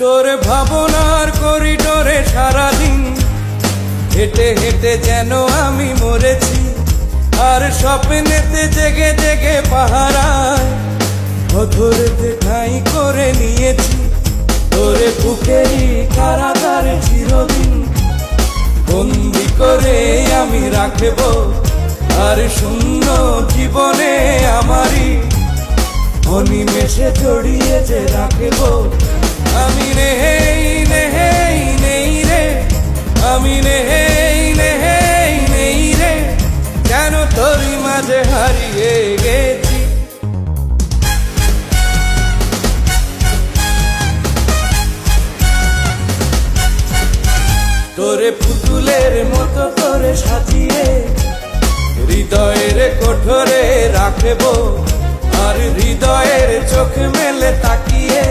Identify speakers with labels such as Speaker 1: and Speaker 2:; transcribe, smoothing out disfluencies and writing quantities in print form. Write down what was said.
Speaker 1: তোর ভাবনার করিডোরে সারাদিন হেঁটে হেঁটে যেন আমি মরেছি, আর স্বপ্নেতে জেগে জেগে পাহারায় অধরেতে ঠাঁই করে নিয়েছি। তোরে বুকেরই কারাগারে চিরদিন বন্দি করে আমি রাখব, আর শূন্য জীবনে আমারই অনিমেষে জড়িয়ে যে রাখব। আমি নেই নেই নেই রে, আমি নেই নেই নেই রে, কেন তোরই মাঝে হারিয়ে গেছি। তোরে পুতুলের মতো করে সাজিয়ে হৃদয়ের কোঠরে রাখব, আর হৃদয়ের চোখ মেলে তাকিয়ে